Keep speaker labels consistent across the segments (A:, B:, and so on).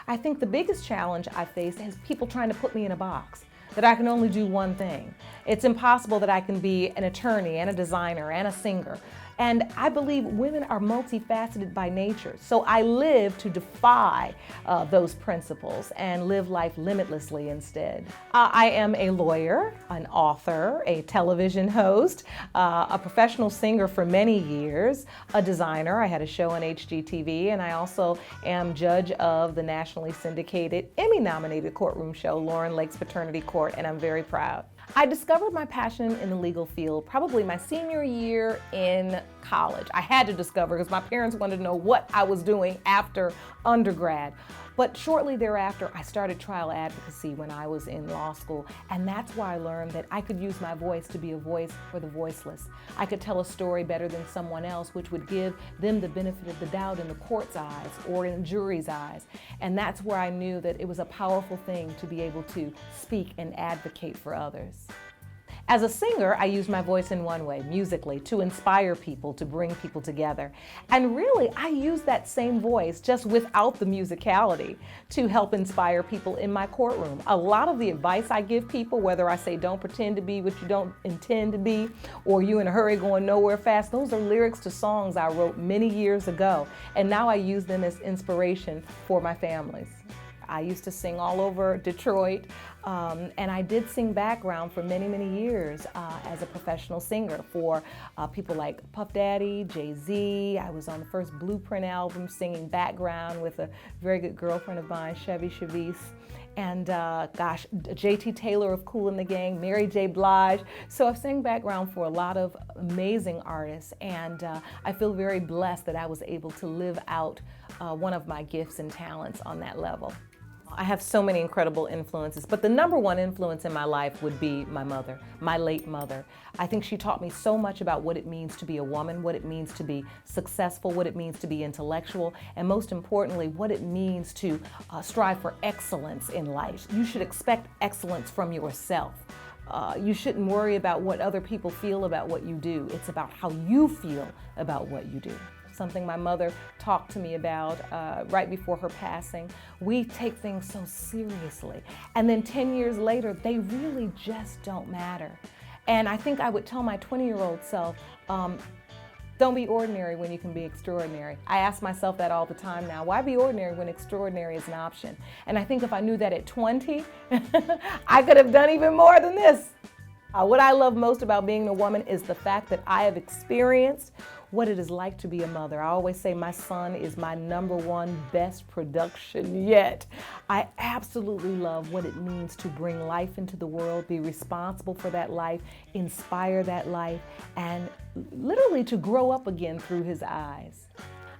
A: I think the biggest challenge I face is people trying to put me in a box, that I can only do one thing. It's impossible that I can be an attorney and a designer and a singer. And I believe women are multifaceted by nature. So I live to defy those principles and live life limitlessly instead. I am a lawyer, an author, a television host, a professional singer for many years, a designer. I had a show on HGTV, and I also am judge of the nationally syndicated Emmy-nominated courtroom show, Lauren Lake's Paternity Court, and I'm very proud. I discovered my passion in the legal field probably my senior year in college. I had to discover because my parents wanted to know what I was doing after undergrad. But shortly thereafter, I started trial advocacy when I was in law school, and that's where I learned that I could use my voice to be a voice for the voiceless. I could tell a story better than someone else, which would give them the benefit of the doubt in the court's eyes or in the jury's eyes. And that's where I knew that it was a powerful thing to be able to speak and advocate for others. As a singer, I use my voice in one way, musically, to inspire people, to bring people together. And really, I use that same voice, just without the musicality, to help inspire people in my courtroom. A lot of the advice I give people, whether I say don't pretend to be what you don't intend to be, or you in a hurry going nowhere fast, those are lyrics to songs I wrote many years ago. And now I use them as inspiration for my families. I used to sing all over Detroit, and I did sing background for many, many years as a professional singer for people like Puff Daddy, Jay-Z. I was on the first Blueprint album singing background with a very good girlfriend of mine, Chevy Chavis. And J.T. Taylor of Kool and the Gang, Mary J. Blige. So I've sang background for a lot of amazing artists, and I feel very blessed that I was able to live out one of my gifts and talents on that level. I have so many incredible influences, but the number one influence in my life would be my mother, my late mother. I think she taught me so much about what it means to be a woman, what it means to be successful, what it means to be intellectual, and most importantly, what it means to strive for excellence in life. You should expect excellence from yourself. You shouldn't worry about what other people feel about what you do. It's about how you feel about what you do. Something my mother talked to me about right before her passing. We take things so seriously. And then 10 years later, they really just don't matter. And I think I would tell my 20-year-old self, don't be ordinary when you can be extraordinary. I ask myself that all the time now. Why be ordinary when extraordinary is an option? And I think if I knew that at 20, I could have done even more than this. What I love most about being a woman is the fact that I have experienced what it is like to be a mother. I always say my son is my #1 best production yet. I absolutely love what it means to bring life into the world, be responsible for that life, inspire that life, and literally to grow up again through his eyes.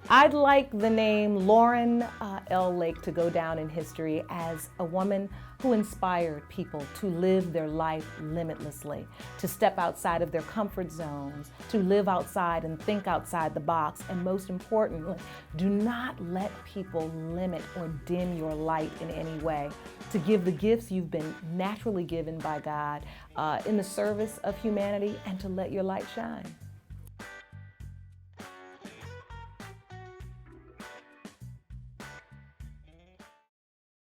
A: I'd like the name Lauren L. Lake to go down in history as a woman who inspired people to live their life limitlessly, to step outside of their comfort zones, to live outside and think outside the box, and most importantly, do not let people limit or dim your light in any way, to give the gifts you've been naturally given by God in the service of humanity, and to let your light shine.